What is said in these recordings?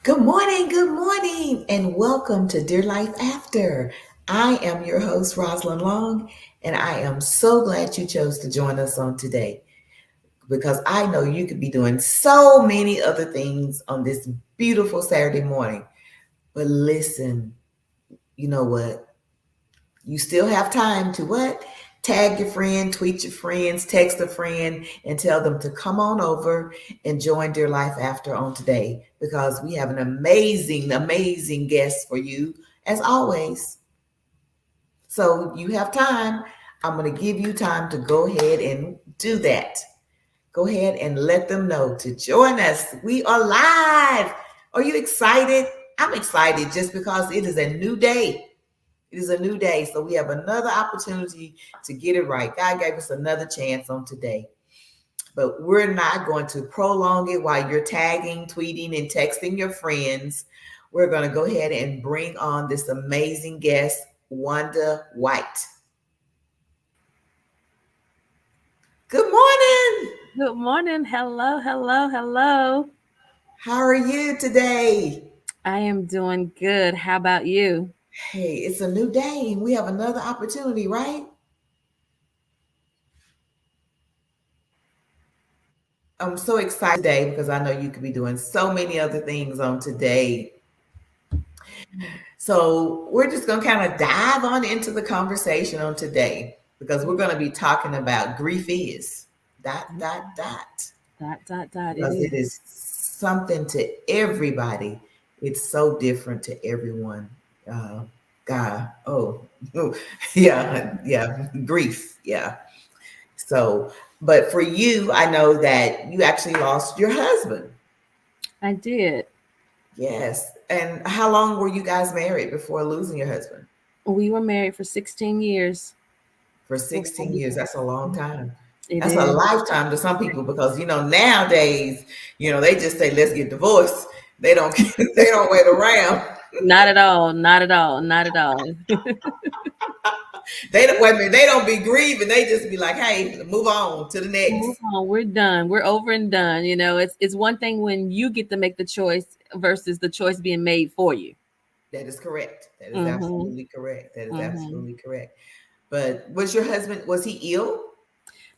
Good morning, and welcome to Dear Life After. I am your host, Rosalind Long, and I am so glad you chose to join us on today because I know you could be doing so many other things on this beautiful Saturday morning. But listen, you know what? You still have time to what? Tag your friend, tweet your friends, text a friend, and tell them to come on over and join Dear Life After on today because we have an amazing guest for you as always. So you have time. I'm going to give you time to go ahead and do that. Go ahead and let them know to join us. We are live. Are you excited? I'm excited just because it is a new day. It is a new day, so we have another opportunity to get it right. God gave us another chance on today. But we're not going to prolong it while you're tagging, tweeting, and texting your friends. We're going to go ahead and bring on this amazing guest, Wanda White. Good morning. Good morning. Hello, hello, hello. How are you today? I am doing good. How about you? Hey, it's a new day and we have another opportunity, right? I'm so excited today because I know you could be doing so many other things on today. So we're just going to kind of dive on into the conversation on today because we're going to be talking about grief is dot, dot, dot. It Because it is. is something to everybody. It's so different to everyone. God, yeah, grief, yeah. So, but for you, I know that you actually lost your husband. I did. Yes. And how long were you guys married before losing your husband? We were married for 16 years. For 16 years. That's a long time. It That's a is. lifetime to some people because nowadays, they just say let's get divorced. They don't they don't wait around. Not at all. Not at all. Not at all. They don't wait a minute, they don't be grieving. They just be like, hey, move on to the Move next. on. We're done. We're over and done. It's one thing when you get to make the choice versus the choice being made for you. That is correct. That is Mm-hmm. absolutely correct. That is Mm-hmm. absolutely correct. But was your husband, was he ill?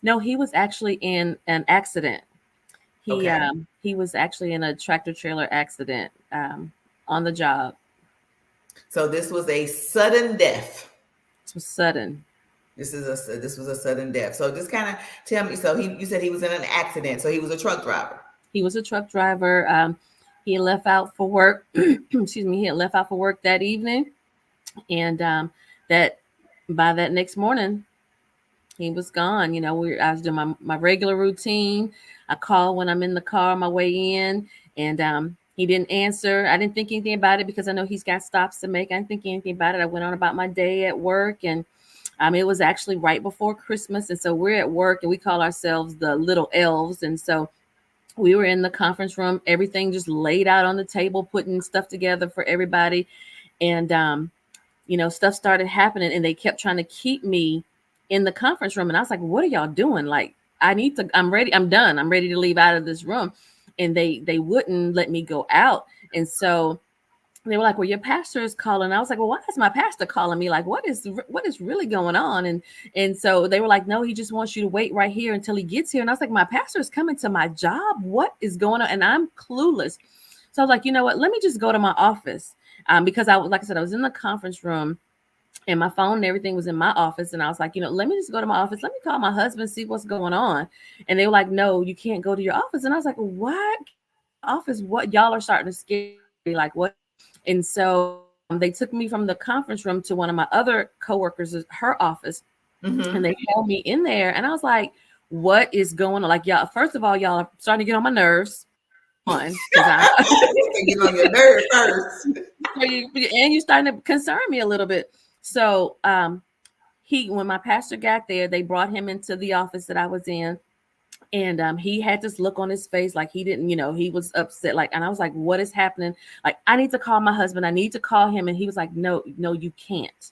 No, he was actually in an accident. Okay. He was actually in a tractor trailer accident on the job. So this was a sudden death. It was sudden. This was a sudden death. So just kind of tell me. So you said he was in an accident. So he was a truck driver. He was a truck driver. He left out for work. Excuse me. He had left out for work that evening, and that by that next morning, he was gone. I was doing my regular routine. I call when I'm in the car on my way in, and he didn't answer. I didn't think anything about it because I know he's got stops to make. I didn't think anything about it. I went on about my day at work, and it was actually right before Christmas, and so we're at work, and we call ourselves the Little Elves, and so we were in the conference room, everything just laid out on the table, putting stuff together for everybody, and stuff started happening, and they kept trying to keep me in the conference room, and I was like, "What are y'all doing? Like, I need to. I'm ready. I'm done. I'm ready to leave out of this room," and they wouldn't let me go out, and so they were like, "Well, your pastor is calling." I was like, "Well, why is my pastor calling me? Like, what is really going on?" And so they were like, "No, he just wants you to wait right here until he gets here." And I was like, "My pastor is coming to my job. What is going on?" And I'm clueless. So I was like, "You know what? Let me just go to my office." Because I was, like I said, I was in the conference room, and my phone and everything was in my office. And I was like, let me just go to my office. Let me call my husband, see what's going on. And they were like, "No, you can't go to your office." And I was like, "What office? What? Y'all are starting to scare me. Like, what?" And so they took me from the conference room to one of my other coworkers, her office, and Mm-hmm. they held me in there. And I was like, "What is going on?" Like, y'all, first of all, y'all are starting to get on my nerves. on because I To get on your nerve first. and you starting to concern me a little bit. So he when my pastor got there, they brought him into the office that I was in. And he had this look on his face like he didn't, he was upset. Like, and I was like, what is happening? Like, I need to call my husband. I need to call him. And he was like, no, you can't.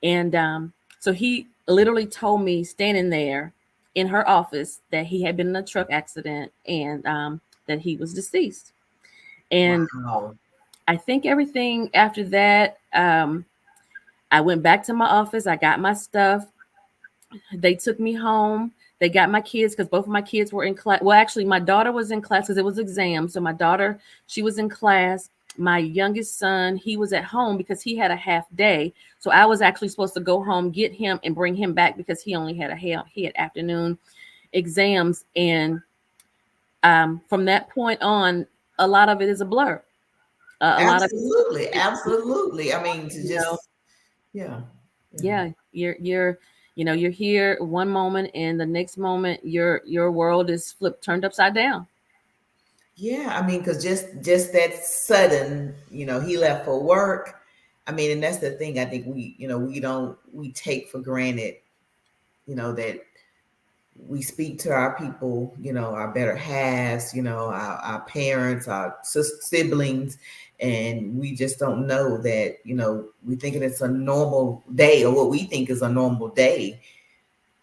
And so he literally told me standing there in her office that he had been in a truck accident and that he was deceased. And Wow. I think everything after that, I went back to my office. I got my stuff. They took me home. They got my kids because both of my kids were in class. Well, actually, my daughter was in class because it was exam. So my daughter, she was in class. My youngest son, he was at home because he had a half day. So I was actually supposed to go home, get him, and bring him back because he only had he had afternoon exams. And from that point on, a lot of it is a blur. A lot of Absolutely. it, Absolutely. I mean, to you know, just, yeah. Yeah. yeah, you're here one moment and the next moment your world is flipped turned upside down. Yeah, I mean, because just that sudden, he left for work. I mean, and that's the thing. I think we take for granted, that we speak to our people, our better halves, our parents, our siblings, and we just don't know that, we thinking it's a normal day or what we think is a normal day,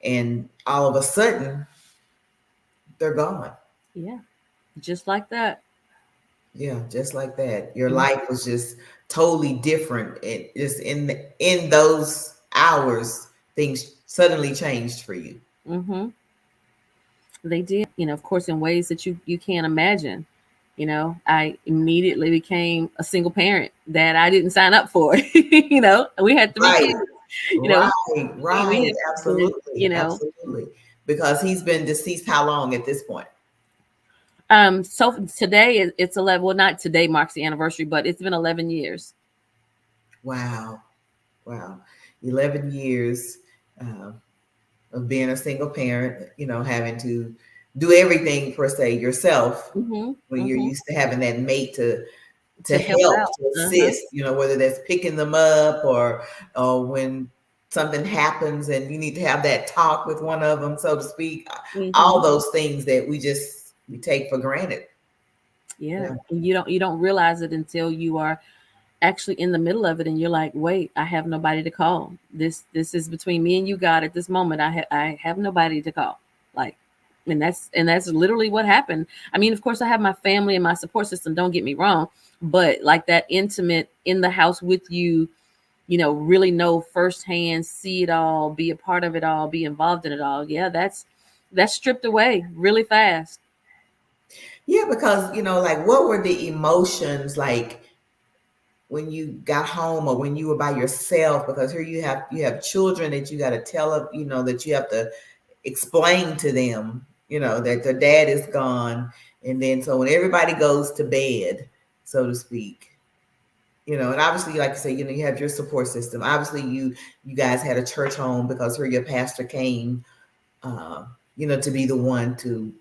and all of a sudden they're gone. Yeah, just like that. Yeah, just like that. Your Mm-hmm. life was just totally different. It just in those hours, things suddenly changed for you. Mm-hmm. They did, of course, in ways that you can't imagine. I immediately became a single parent that I didn't sign up for. We had three Right, kids. You know, right, we right. had, Absolutely, absolutely. Because he's been deceased how long at this point? So today it's 11. Well, not today marks the anniversary, but it's been 11 years. Wow, wow. 11 years uh, of being a single parent, having to do everything per se yourself Mm-hmm. when you're Mm-hmm. used to having that mate to To help help, out. to Uh-huh. assist, whether that's picking them up or when something happens and you need to have that talk with one of them, so to speak. All Mm-hmm. those things that we take for granted. Yeah. Yeah. And you don't realize it until you are actually in the middle of it and you're like, wait, I have nobody to call. This is between me and you, God. At this moment, I have nobody to call. Like, and that's literally what happened. I mean, of course, I have my family and my support system, don't get me wrong, but like that intimate in the house with you, really know firsthand, see it all, be a part of it all, be involved in it all. Yeah, that's stripped away really fast. Yeah, because like, what were the emotions like when you got home or when you were by yourself? Because here you have children that you got to tell up, that you have to explain to them, that their dad is gone. And then so when everybody goes to bed, so to speak, and obviously, like you say, you have your support system. Obviously, you guys had a church home because here your pastor came, uh, to be the one to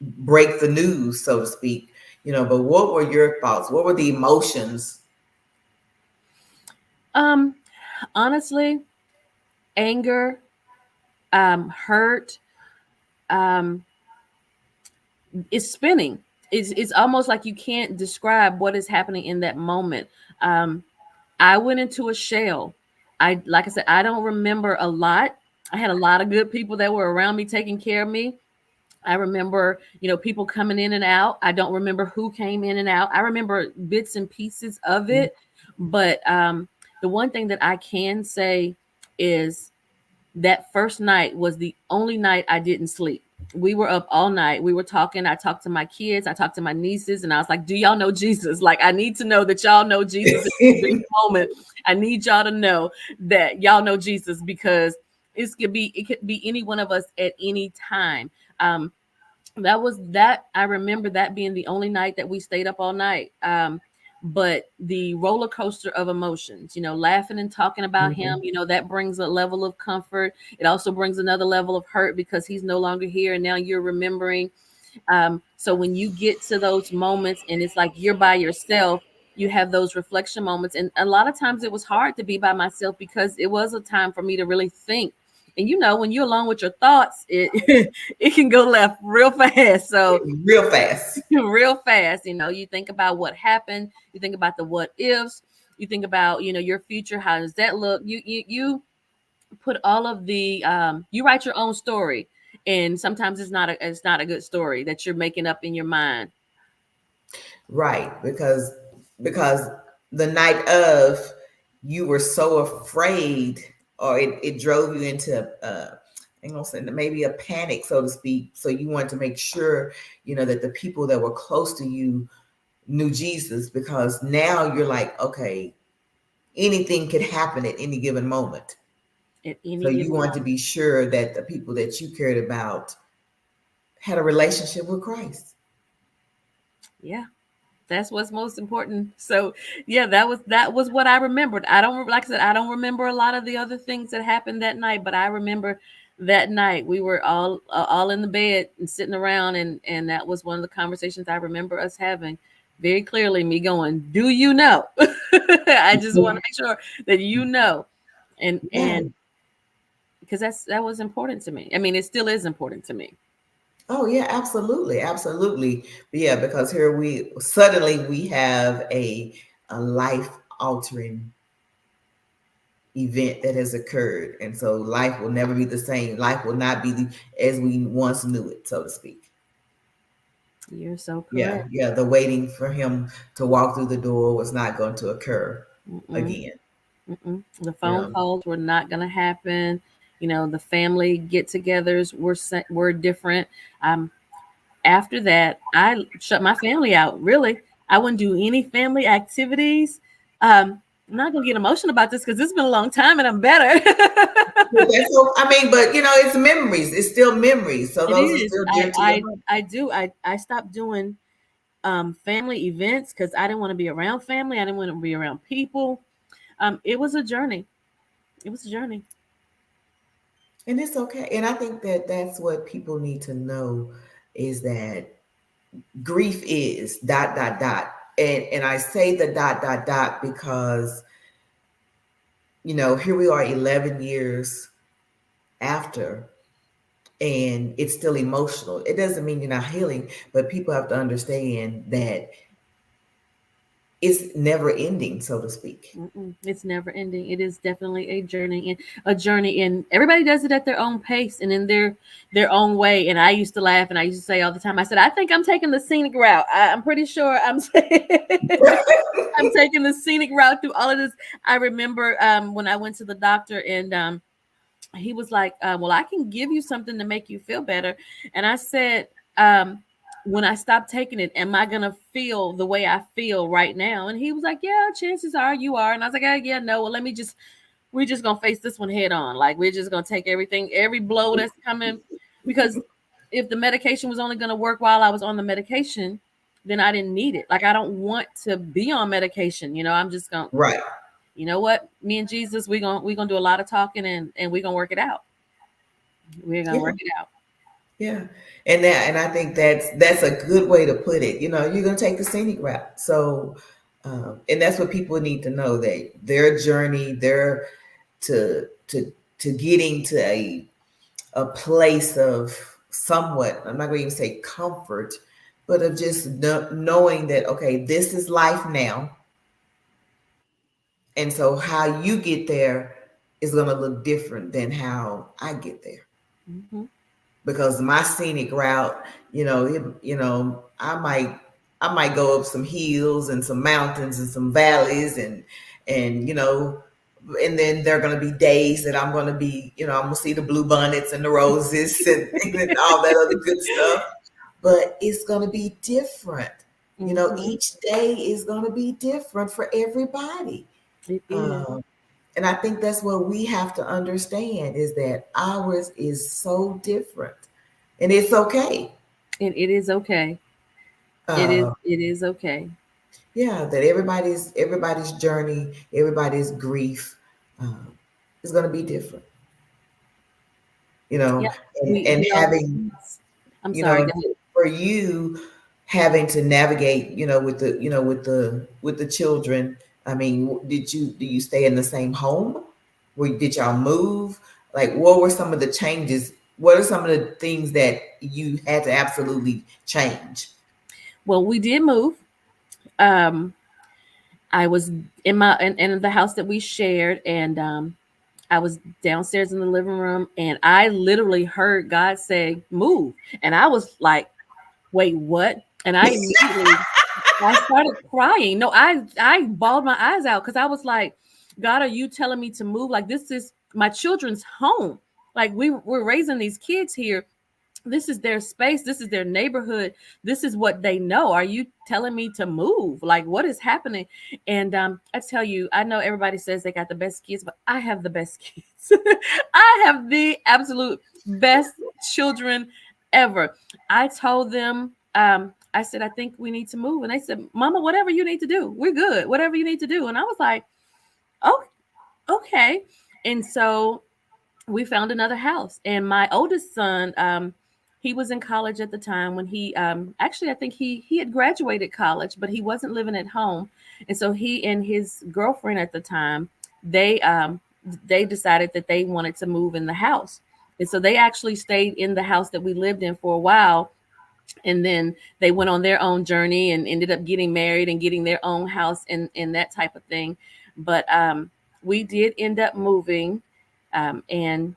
break the news, so to speak. But what were your thoughts? What were the emotions? Um, Honestly, anger, hurt, um, is spinning. It's almost like you can't describe what is happening in that moment. Um, I went into a shell. Like I said, I don't remember a lot. I had a lot of good people that were around me taking care of me. I remember, people coming in and out. I don't remember who came in and out. I remember bits and pieces of it. But the one thing that I can say is that first night was the only night I didn't sleep. We were up all night. We were talking. I talked to my kids. I talked to my nieces, and I was like, "Do y'all know Jesus? Like, I need to know that y'all know Jesus in this moment. I need y'all to know that y'all know Jesus because it could be any one of us at any time." That I remember that being the only night that we stayed up all night. But the roller coaster of emotions, laughing and talking about him, Mhm. that brings a level of comfort. It also brings another level of hurt because he's no longer here and now you're remembering. So when you get to those moments and it's like you're by yourself, you have those reflection moments. And a lot of times it was hard to be by myself because it was a time for me to really think. And when you're alone with your thoughts, it it can go left real fast. So Real fast. real fast, you think about what happened, you think about the what ifs, you think about, your future, how does that look? You put all of the you write your own story, and sometimes it's not a good story that you're making up in your mind. Right, because the night of, you were so afraid, or it drove you into I'm gonna say maybe a panic, so to speak. So you wanted to make sure, that the people that were close to you knew Jesus, because now you're like, okay, anything could happen at any given moment. At So any you given want to moment. be sure that the people that you cared about had a relationship with Christ. Yeah, that's what's most important. So yeah, that was what I remembered. I don't, like I said, I don't remember a lot of the other things that happened that night, but I remember that night we were all in the bed and sitting around, and that was one of the conversations I remember us having very clearly. Me going, "Do you know?" I just want to make sure that and Yeah. because that was important to me. I mean, it still is important to me. Oh yeah, absolutely, absolutely. But yeah, because here we have a life altering event that has occurred, and so life will never be the same. Life will not be as we once knew it, so to speak. You're so Yeah, correct. yeah. The waiting for him to walk through the door was not going to occur Mm-mm. again. Mm-mm. The You phone know. calls were not going to happen. The family get-togethers were different. Um, After that, I shut my family out. Really, I wouldn't do any family activities. I'm not gonna get emotional about this because it's been a long time and I'm better. That's so, I mean, but it's memories. It's still memories. So It those are is. still I dear to your I heart. I do. I stopped doing family events because I didn't want to be around family. I didn't want to be around people. It was a journey. It was a journey. And it's okay. And I think that that's what people need to know, is that grief is dot dot dot. And I say the dot dot dot because here we are 11 years after, and it's still emotional. It doesn't mean you're not healing, but people have to understand that it's never ending, so to speak. Mm-mm. It's never ending. It is definitely a journey, and everybody does it at their own pace and in their own way. And I used to laugh, and I used to say all the time, I said, I think I'm taking the scenic route. I'm pretty sure I'm taking the scenic route through all of this. I remember when I went to the doctor, and he was like, well, I can give you something to make you feel better. And I said, when I stop taking it, am I going to feel the way I feel right now? And he was like, yeah, chances are you are. And I was like, yeah, no, well, we're just going to face this one head on. Like, we're just going to take every blow that's coming. Because if the medication was only going to work while I was on the medication, then I didn't need it. Like, I don't want to be on medication. I'm just going to, Right. you know what? Me and Jesus, we're gonna do a lot of talking, and we're gonna work it out. We're gonna Yeah. work it out. Yeah. And I think that's a good way to put it. You're gonna take the scenic route. So and that's what people need to know, that their journey, their to getting to a place of somewhat, I'm not going to even say comfort, but of just knowing that, okay, this is life now. And so how you get there is going to look different than how I get there. Mm-hmm. Because my scenic route, I might go up some hills and some mountains and some valleys, and and then there are going to be days that I'm going to be, I'm going to see the blue bonnets and the roses and all that other good stuff. But it's going to be different. Mm-hmm. Each day is going to be different for everybody. It is. Um, and I think that's what we have to understand, is that ours is so different. And it's okay. It is okay. It is. Uh, It is okay. yeah, that everybody's journey, everybody's grief is going to be different. You Yeah. know, and We all. having, I'm you sorry. know, Go ahead. for you having to navigate, with the, with the children, I mean, do you stay in the same home? Did y'all move? Like, what were some of the changes? What are some of the things that you had to absolutely change? Well, we did move. Um, I was in the house that we shared, and I was downstairs in the living room, and I literally heard God say, "Move," and I was like, "Wait, what?" And I started crying. No, I bawled my eyes out because I was like, God, are you telling me to move? Like, this is my children's home. Like, we're raising these kids here. This is their space. This is their neighborhood. This is what they know. Are you telling me to move? Like, what is happening? And I tell you, I know everybody says they got the best kids, but I have the best kids. I have the absolute best children ever. I told them, I said, I think we need to move. And they said, Mama, whatever you need to do, we're good. Whatever you need to do. And I was like, oh, okay. And so we found another house. And my oldest son, he was in college at the time when he actually I think he had graduated college, but he wasn't living at home. And so he and his girlfriend at the time, they decided that they wanted to move in the house. And so they actually stayed in the house that we lived in for a while, and then they went on their own journey and ended up getting married and getting their own house and that type of thing. But we did end up moving, and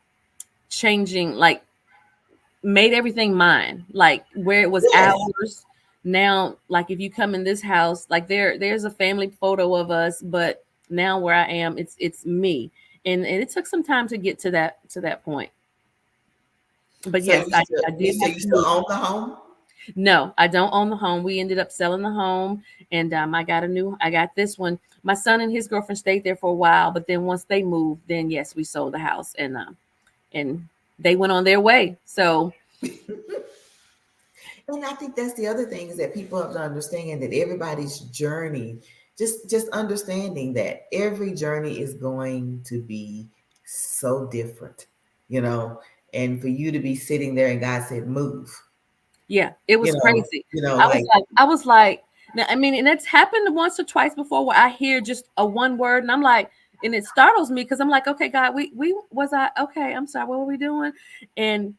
changing, like, made everything mine, like where it was Yes. ours. Now, like, if you come in this house, like there's a family photo of us, but now where I am, it's me. And it took some time to get to that point. But So yes, you still, I you did so have you to still move. own the home? No, I don't own the home. We ended up selling the home, and I got this one. My son and his girlfriend stayed there for a while, but then once they moved, then yes, we sold the house, and they went on their way. So And I think that's the other thing, is that people have to understand that everybody's journey, just understanding that every journey is going to be so different, you know. And for you to be sitting there and God said, move, yeah, it was crazy. like, I was like, now, I mean, and it's happened once or twice before where I hear just a one word and I'm like, and it startles me because I'm like, okay, God, we was I okay? I'm sorry, what were we doing? And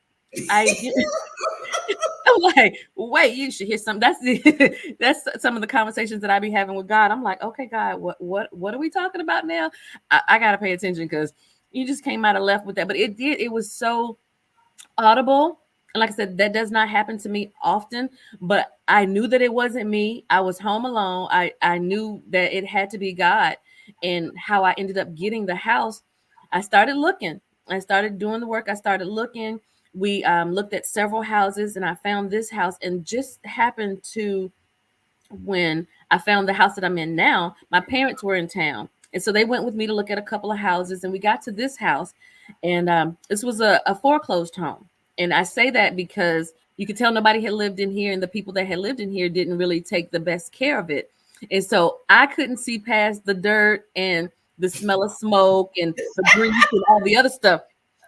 I get, I'm like, wait, you should hear some. That's that's some of the conversations that I be having with God. I'm like, okay, God, what are we talking about now? I gotta pay attention because you just came out of left with that. But it did. It was so audible. And like I said, that does not happen to me often, but I knew that it wasn't me. I was home alone. I knew that it had to be God. And how I ended up getting the house, I started looking. I started doing the work. I started looking. We looked at several houses, and I found this house, and just happened to, when I found the house that I'm in now, my parents were in town. And so they went with me to look at a couple of houses, and we got to this house. And this was a foreclosed home. And I say that because you could tell nobody had lived in here, and the people that had lived in here didn't really take the best care of it. And so I couldn't see past the dirt and the smell of smoke and the grease and all the other stuff.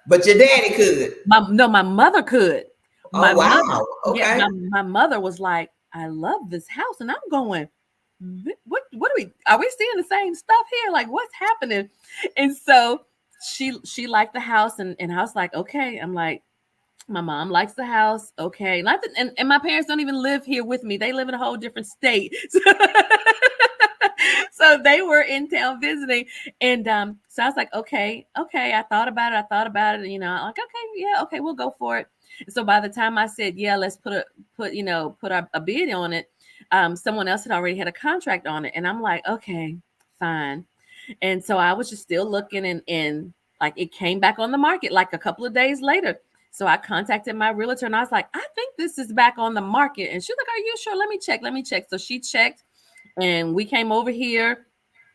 but your daddy could. My mother could. Oh, My mother, wow. yeah, Okay. my mother was like, I love this house. And I'm going, what are we seeing the same stuff here? Like, what's happening? And so she liked the house, and I was like, okay. I'm like, my mom likes the house. Okay. Not that, and my parents don't even live here with me. They live in a whole different state. So they were in town visiting. And so I was like, okay, okay. I thought about it, like, okay, yeah, okay, we'll go for it. So by the time I said, yeah, let's put a bid on it, someone else had already had a contract on it. And I'm like, okay, fine. And so I was just still looking, and like, it came back on the market like a couple of days later. So I contacted my realtor, and I was like, I think this is back on the market. And she's like, are you sure? Let me check. Let me check. So she checked, and we came over here.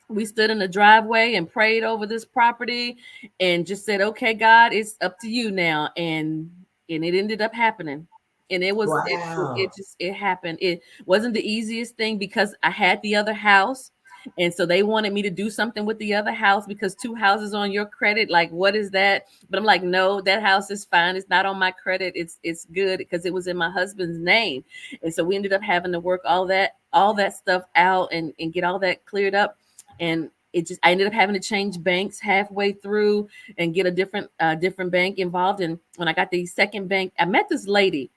We stood in the driveway and prayed over this property and just said, okay, God, it's up to you now. And it ended up happening. And Wow. it happened. It wasn't the easiest thing because I had the other house. And so they wanted me to do something with the other house because two houses on your credit, like what is that? But I'm like, no, that house is fine. It's not on my credit. It's good because it was in my husband's name. And so we ended up having to work all that stuff out and get all that cleared up. And I ended up having to change banks halfway through and get a different bank involved. And when I got the second bank, I met this lady.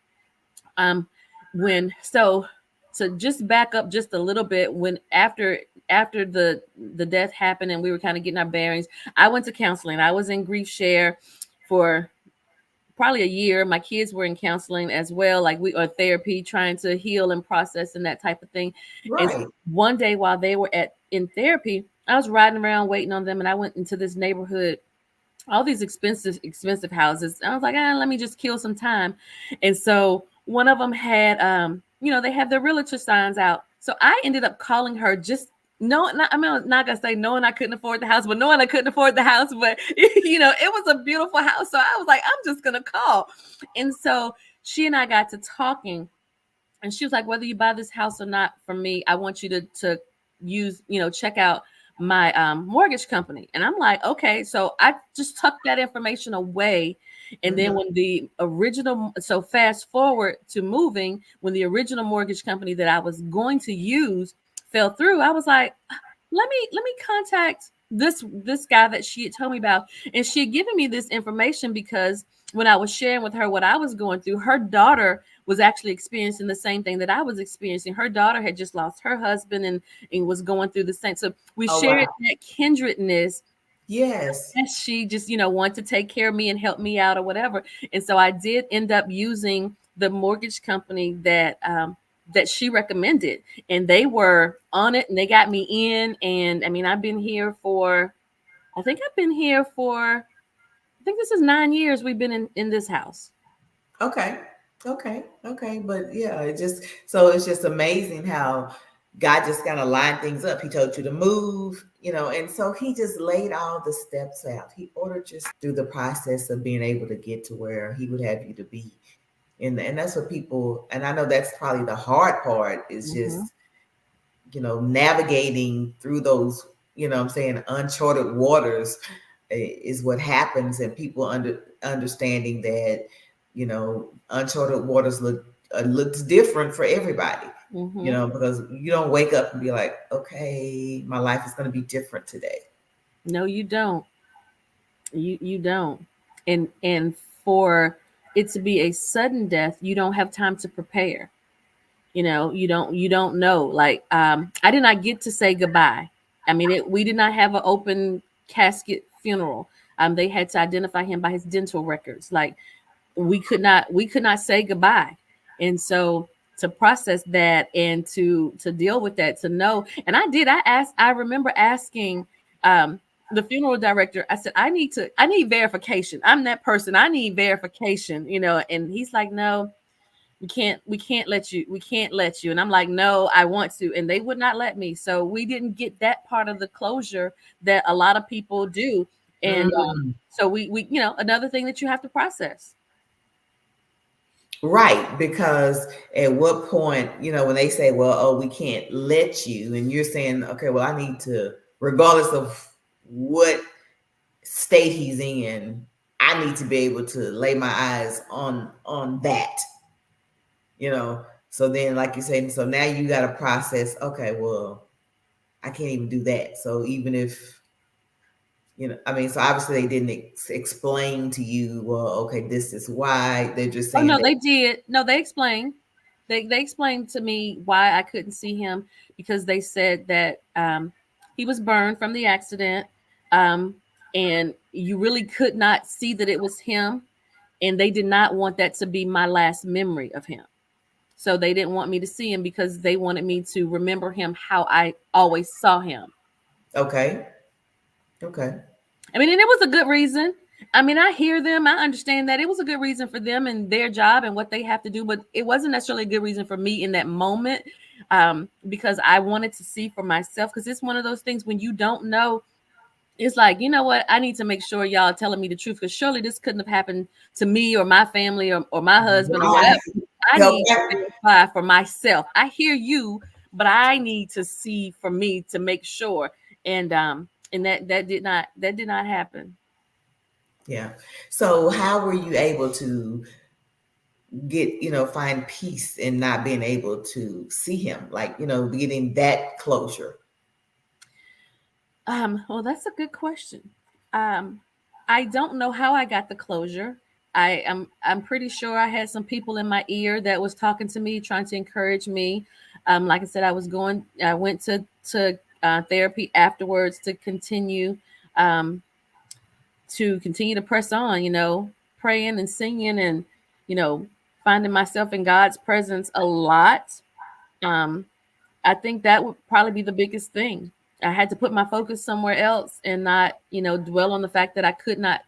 Um, when so to just back up just a little bit, when after the death happened and we were kind of getting our bearings, I went to counseling. I was in grief share for probably a year. My kids were in counseling as well, like we are therapy, trying to heal and process and that type of thing. And Right. one day while they were in therapy, I was riding around waiting on them, and I went into this neighborhood, all these expensive houses. I was like, let me just kill some time. And so one of them had they have their realtor signs out. So I ended up calling her, just knowing, I'm not gonna say knowing I couldn't afford the house, but knowing I couldn't afford the house. But it was a beautiful house. So I was like, I'm just gonna call. And so she and I got to talking, and she was like, whether you buy this house or not from me, I want you to use, check out my mortgage company. And I'm like, okay. So I just tucked that information away. And then when the original, so fast forward to moving, when the original mortgage company that I was going to use fell through, I was like, let me contact this guy that she had told me about. And she had given me this information because when I was sharing with her what I was going through, her daughter was actually experiencing the same thing that I was experiencing. Her daughter had just lost her husband and was going through the same. So we shared that kindredness. Yes. And she just, wanted to take care of me and help me out or whatever. And so I did end up using the mortgage company that she recommended, and they were on it and they got me in. And I mean, I think this is 9 years we've been in this house. Okay. Okay. But yeah, it's just amazing how God just kind of lined things up. He told you to move, and so he just laid all the steps out. He ordered you through the process of being able to get to where he would have you to be. And that's what people, and I know that's probably the hard part, is just, navigating through those, I'm saying, uncharted waters is what happens. And people understanding that, uncharted waters looks different for everybody, because you don't wake up and be like, okay, my life is going to be different today. No, you don't. You don't. And for it to be a sudden death, you don't have time to prepare. You don't know. Like, I did not get to say goodbye. I mean, we did not have an open casket funeral. They had to identify him by his dental records. Like, we could not say goodbye. And so to process that and to deal with that, to know. And I remember asking the funeral director, I said, I need verification. I'm that person. I need verification, and he's like, no, we can't let you. And I'm like, no, I want to. And they would not let me. So we didn't get that part of the closure that a lot of people do. And so we another thing that you have to process. Right, because at what point, when they say, well, oh, we can't let you, and you're saying, okay, well, I need to, regardless of what state he's in, I need to be able to lay my eyes on that, So then, like you said, so now you got to process, okay, well, I can't even do that. So even if, so obviously they didn't explain to you, well, okay, this is why. They're just saying, no, they did. No, they explained. They explained to me why I couldn't see him, because they said that he was burned from the accident, and you really could not see that it was him, and they did not want that to be my last memory of him. So they didn't want me to see him because they wanted me to remember him how I always saw him. Okay. I mean, and it was a good reason. I mean, I hear them. I understand that it was a good reason for them and their job and what they have to do, but it wasn't necessarily a good reason for me in that moment, because I wanted to see for myself, because it's one of those things when you don't know. It's like, you know what? I need to make sure y'all are telling me the truth, because surely this couldn't have happened to me or my family or my husband or whatever. I need to verify for myself. I hear you, but I need to see for me to make sure. And that did not happen. Yeah. So how were you able to get, find peace in not being able to see him? Like, getting that closure. Well, that's a good question. Um, I don't know how I got the closure. I'm pretty sure I had some people in my ear that was talking to me, trying to encourage me. Like I said, I went to therapy afterwards um, to continue to press on. Praying and singing and you know finding myself in God's presence a lot. Um, I think that would probably be the biggest thing. I had to put my focus somewhere else and not, dwell on the fact that I could not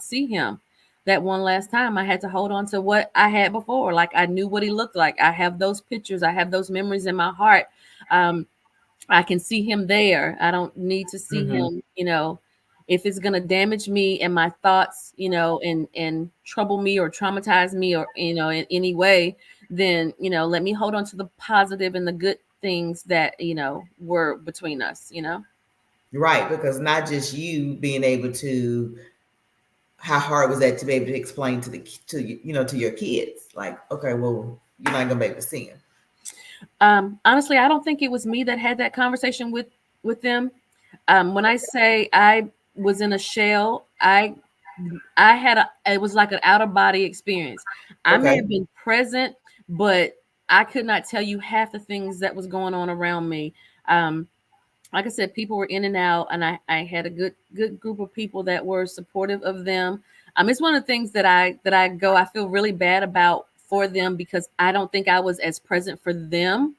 see him. That one last time I had to hold on to what I had before. Like I knew what he looked like. I have those pictures. I have those memories in my heart. Um, I can see him there. I don't need to see Mm-hmm. him, if it's going to damage me and my thoughts, and trouble me or traumatize me or, in any way, then, let me hold on to the positive and the good things that, were between us. Right, because not just you being able to, how hard was that to be able to explain to your kids, like, okay, well, you're not gonna be able to see him. Honestly, I don't think it was me that had that conversation with them. When I say I was in a shell, it was like an out of body experience. I may Okay. have been present, but I could not tell you half the things that was going on around me. Um, like I said, people were in and out, and I had a good group of people that were supportive of them. It's one of the things I feel really bad about for them because I don't think I was as present for them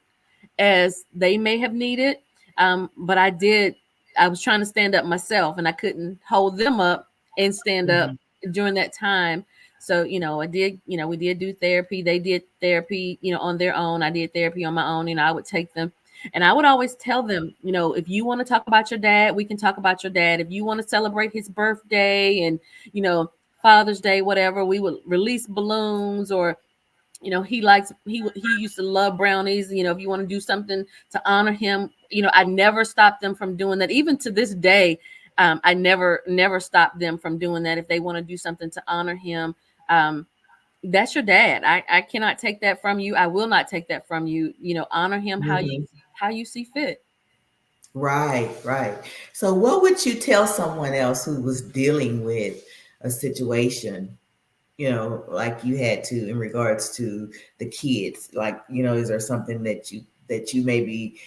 as they may have needed. But I did. I was trying to stand up myself, and I couldn't hold them up and stand up Mm-hmm. during that time. So, I did, we did do therapy. They did therapy, on their own. I did therapy on my own. I would take them and I would always tell them, if you want to talk about your dad, we can talk about your dad. If you want to celebrate his birthday and, Father's Day, whatever, we would release balloons or he used to love brownies. If you want to do something to honor him, I never stopped them from doing that. Even to this day, I never stopped them from doing that. If they want to do something to honor him, um, that's your dad. I cannot take that from you. I will not take that from you. Honor him Mm-hmm. how you see fit. Right, right. So what would you tell someone else who was dealing with a situation, like you had to, in regards to the kids? Like, is there something that you maybe,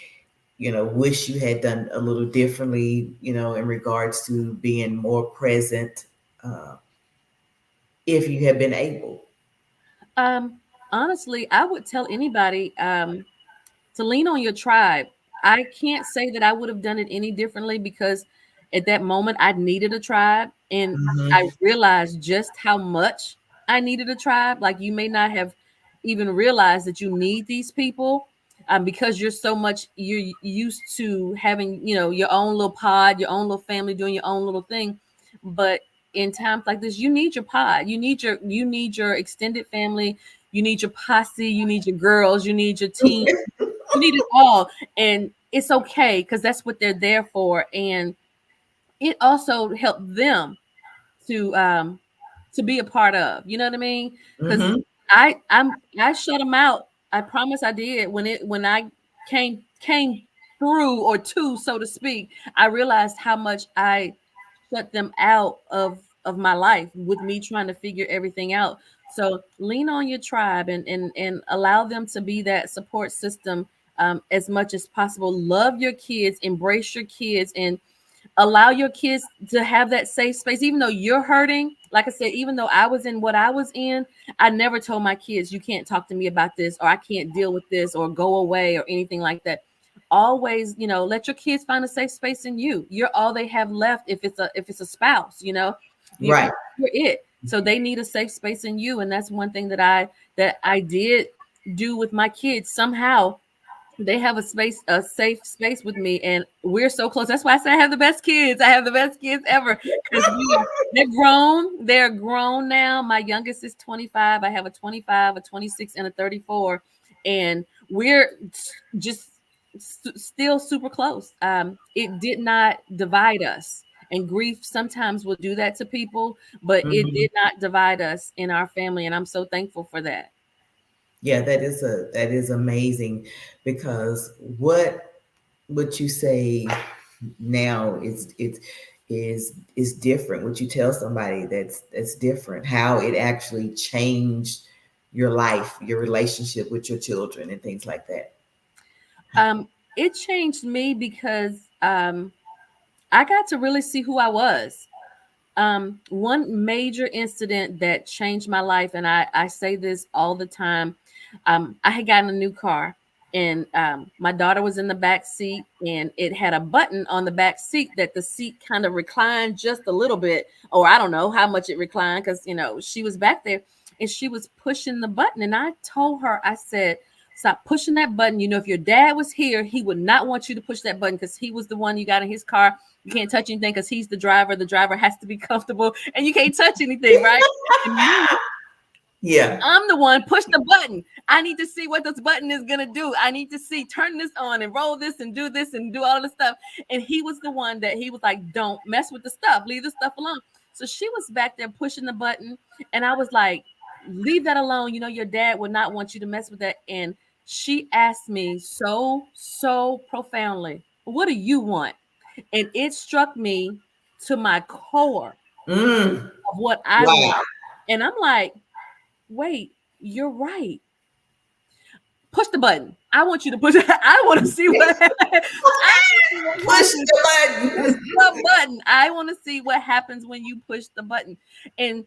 wish you had done a little differently, in regards to being more present, uh, if you had been able? Um, Honestly, I would tell anybody to lean on your tribe. I can't say that I would have done it any differently because at that moment I needed a tribe and I Mm-hmm. realized just how much I needed a tribe. Like you may not have even realized that you need these people because you're used to having, your own little pod, your own little family doing your own little thing. But in times like this, you need your pod. You need your extended family. You need your posse. You need your girls. You need your team. You need it all. And it's okay because that's what they're there for. And it also helped them to um to be a part of. You know what I mean? Because Mm-hmm. I shut them out. I promise I did when I came through or two, so to speak. I realized how much I shut them out of my life with me trying to figure everything out. So lean on your tribe and allow them to be that support system as much as possible. Love your kids, embrace your kids, and allow your kids to have that safe space even though you're hurting. Like I said, even though I was in what I was in, I never told my kids you can't talk to me about this or I can't deal with this or go away or anything like that. Always, let your kids find a safe space in you. You're all they have left. If it's a spouse, Right. you're it. So they need a safe space in you. And that's one thing that I did do with my kids. Somehow they have a safe space with me, and we're so close. That's why I say I have the best kids. I have the best kids ever because they're grown. They're grown now. My youngest is 25. I have a 25, a 26, and a 34, and we're just still super close. It did not divide us. And grief sometimes will do that to people, but it Mhm. did not divide us in our family. And I'm so thankful for that. Yeah, that is amazing because what you say now is different. What you tell somebody that's different. How it actually changed your life, your relationship with your children, and things like that. It changed me because I got to really see who I was. One major incident that changed my life, and I say this all the time. I had gotten a new car, and my daughter was in the back seat, and it had a button on the back seat that the seat kind of reclined just a little bit, or I don't know how much it reclined because she was back there, and she was pushing the button, and I told her, I said, stop pushing that button. If your dad was here, he would not want you to push that button because he was the one you got in his car. You can't touch anything because he's the driver. The driver has to be comfortable, and you can't touch anything, right? And me, Yeah. I'm the one, push the button. I need to see what this button is gonna do. I need to see, turn this on and roll this and do all this stuff. And he was the one that he was like, don't mess with the stuff, leave the stuff alone. So she was back there pushing the button, and I was like, leave that alone. Your dad would not want you to mess with that. And she asked me so profoundly, what do you want? And it struck me to my core Mm. of what I want. Wow. And I'm like, wait, you're right. Push the button. I want you to push it. I want to see what Push happens. the Push button. the button. I want to see what happens when you push the button. And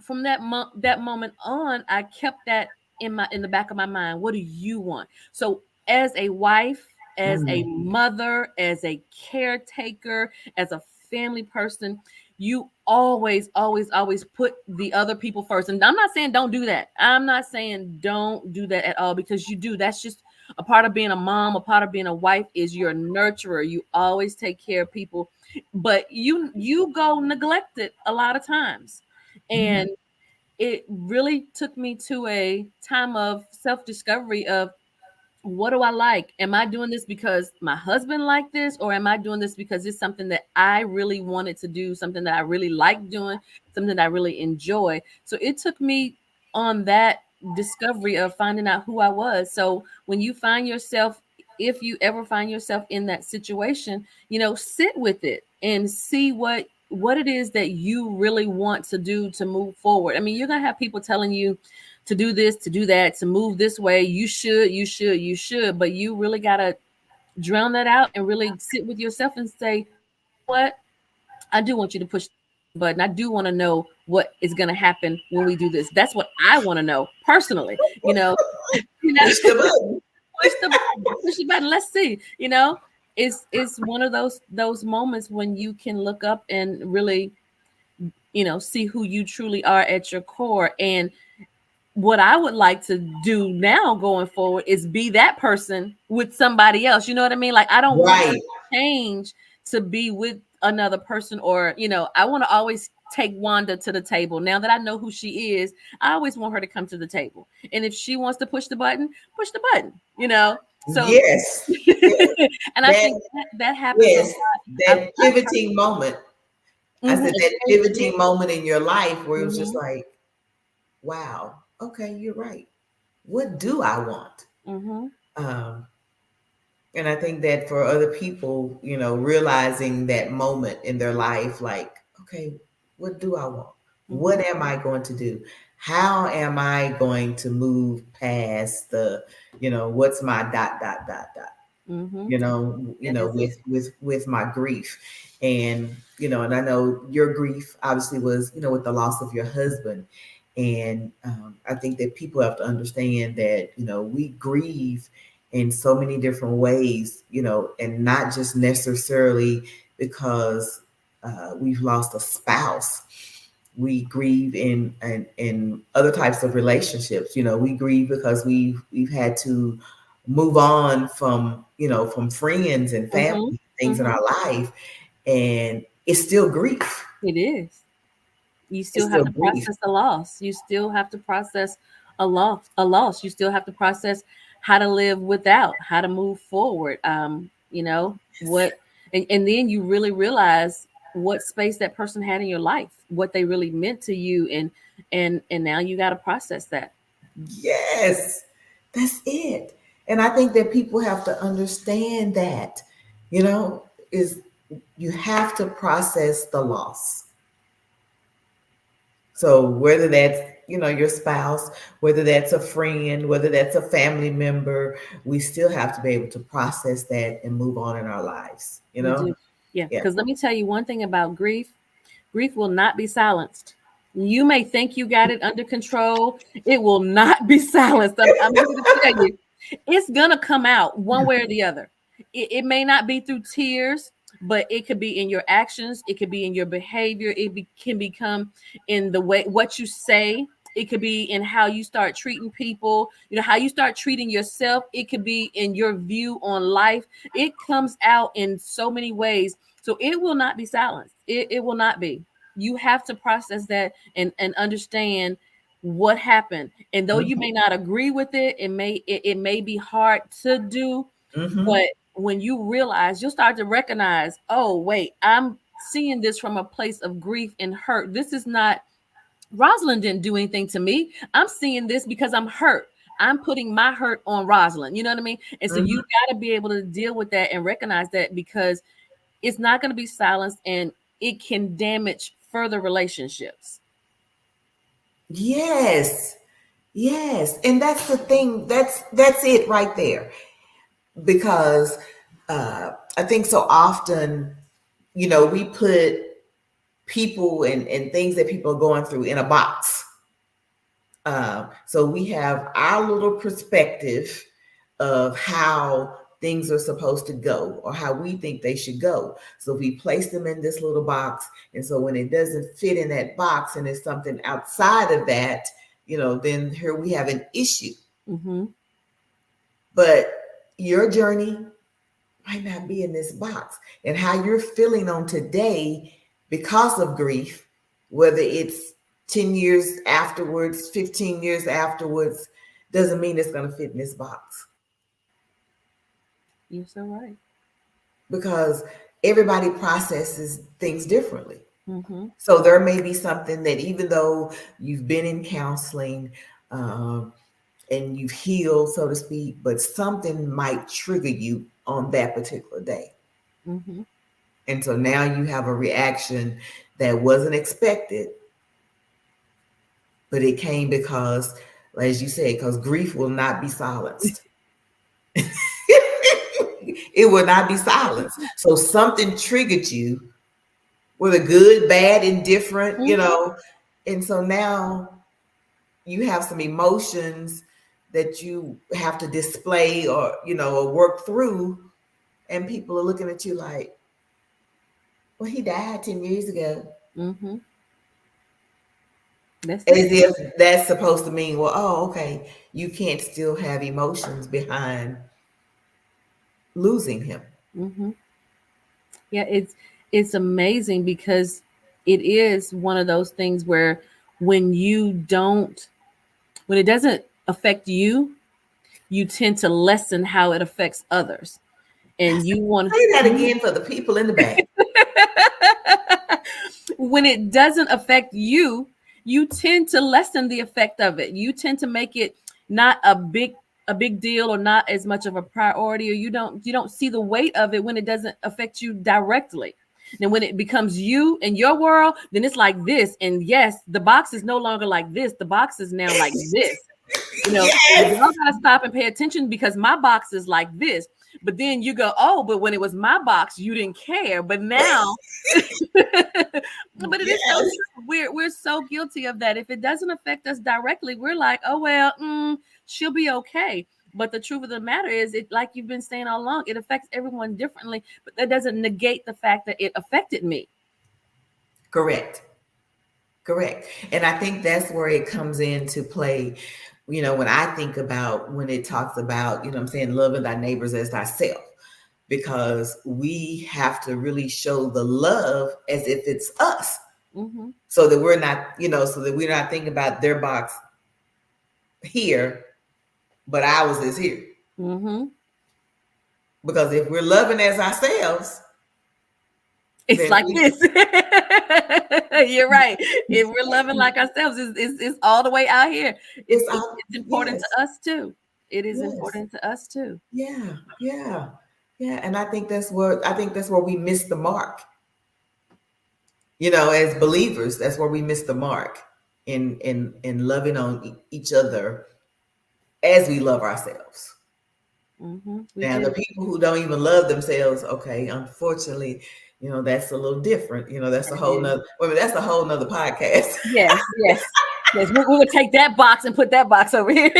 from that moment on, I kept that in the back of my mind. What do you want? So as a wife, as a Mm. mother, as a caretaker, as a family person, you always put the other people first. And I'm not saying don't do that. I'm not saying don't do that at all, because you do. That's just a part of being a mom, a part of being a wife, is you're a nurturer. You always take care of people, but you go neglected a lot of times. Mhm. And it really took me to a time of self-discovery of, what do I like? Am I doing this because my husband liked this, or am I doing this because it's something that I really wanted to do, something that I really like doing, something that I really enjoy? So it took me on that discovery of finding out who I was. So when you find yourself, if you ever find yourself in that situation, sit with it and see what it is that you really want to do to move forward. I mean, you're gonna have people telling you to do this, to do that, to move this way. You should, but you really got to drown that out and really sit with yourself and say, what? I do want you to push the button. I do want to know what is going to happen when we do this. That's what I want to know personally. You know, you know, Push the button. push the button. Let's see. It's one of those moments when you can look up and really, see who you truly are at your core. And what I would like to do now going forward is be that person with somebody else. You know what I mean? Like, I don't want to Right. change to be with another person, or, I want to always take Wanda to the table. Now that I know who she is, I always want her to come to the table. And if she wants to push the button. So, Yes. and I That think that happens a lot. yes. I've, That pivoting moment. I said it's that very true. pivoting moment in your life where it was just Mhm, like, wow, okay, you're right. What do I want? mhm, Um, and I think that for other people, realizing that moment in their life, like, okay, what do I want? What mhm, am I going to do? How am I going to move past what's my dot, mhm. That is it. with my grief. And I know your grief obviously was, with the loss of your husband. And I think that people have to understand that, we grieve in so many different ways, and not just necessarily because we've lost a spouse. We grieve in other types of relationships. We grieve because we've had to move on from friends and Mhm, family, things in mhm. our life, and it's still grief. It is. You It's still have still to grief. process a loss. You still have to process a loss. You still have to process. how to live without, how to move forward. You know, what, and then you really realize what space that person had in your life, what they really meant to you, and now you got to process that. Yes, that's it. And I think that people have to understand that, is you have to process the loss. So whether that's, your spouse, whether that's a friend, whether that's a family member, we still have to be able to process that and move on in our lives, We do. Yeah, Yeah. because let me tell you one thing about grief. Grief will not be silenced. You may think you got it under control. It will not be silenced. I'm here to tell you, it's gonna come out one way or the other. It may not be through tears, but it could be in your actions. It could be in your behavior. Can become in the way what you say. It could be in how you start treating people. You know how you start treating yourself. It could be in your view on life. It comes out in so many ways. So it will not be silenced. It will not be. You have to process that and understand what happened. And though you Mm-hmm. may not agree with it, it may be hard to do, Mm-hmm. but when you realize, you'll start to recognize, oh wait, I'm seeing this from a place of grief and hurt. This is not, Rosalind didn't do anything to me. I'm seeing this because I'm hurt. I'm putting my hurt on Rosalind. You know what I mean? And so you Mm-hmm. got to be able to deal with that and recognize that, because it's not going to be silenced, and it can damage further relationships. Yes. Yes. And that's the thing. That's it right there. Because I think so often, we put people and things that people are going through in a box. So we have our little perspective of how things are supposed to go or how we think they should go. So we place them in this little box. And so when it doesn't fit in that box and it's something outside of that, then here we have an issue. Mm-hmm. But your journey might not be in this box. And how you're feeling on today because of grief, whether it's 10 years afterwards, 15 years afterwards, doesn't mean it's going to fit in this box. You're so right. Because everybody processes things differently. Mm-hmm. So there may be something that, even though you've been in counseling and you've healed, so to speak, but something might trigger you on that particular day. Mm-hmm. And so now you have a reaction that wasn't expected, but it came because, as you said, because grief will not be silenced. It will not be silenced. So something triggered you, whether good, bad, indifferent, Mm-hmm. and so now you have some emotions that you have to display or work through, and people are looking at you like, well, he died 10 years ago. Mm-hmm. That's As it. if that's supposed to mean, well, oh, okay, you can't still have emotions behind losing him. Mm-hmm. Yeah, it's amazing, because it is one of those things where when you don't, when it doesn't affect you, you tend to lessen how it affects others. And you want Say that again for the people in the back. when it doesn't affect you, you tend to lessen the effect of it. You tend to make it not a big deal, or not as much of a priority, or you don't see the weight of it when it doesn't affect you directly. And when it becomes you and your world, then it's like this. And yes, the box is no longer like this. The box is now like this. And Yes. y'all gotta stop and pay attention, because my box is like this. But then you go, oh, but when it was my box, you didn't care. But now, but it is so Yes. true. We're so guilty of that. If it doesn't affect us directly, we're like, oh well, she'll be okay. But the truth of the matter is, it, like you've been saying all along, it affects everyone differently. But that doesn't negate the fact that it affected me. Correct. Correct. And I think that's where it comes into play. When I think about when it talks about, I'm saying, loving thy neighbors as thyself, because we have to really show the love as if it's us. Mm-hmm. So that we're not, so that we're not thinking about their box here, but ours is here. Mm-hmm. Because if we're loving as ourselves, It's then like this. You're right. If we're loving like ourselves, it's all the way out here. it's our, It's important yes, to us too. It is yes, important to us too. yeah, yeah, yeah. And I think that's where we miss the mark. As believers, that's where we miss the mark in loving on each other as we love ourselves. We Now, the do. people who don't even love themselves, okay, unfortunately, that's a little different. That's a It whole is. nother, well, that's a whole nother podcast. Yes, yes, yes. We will take that box and put that box over here.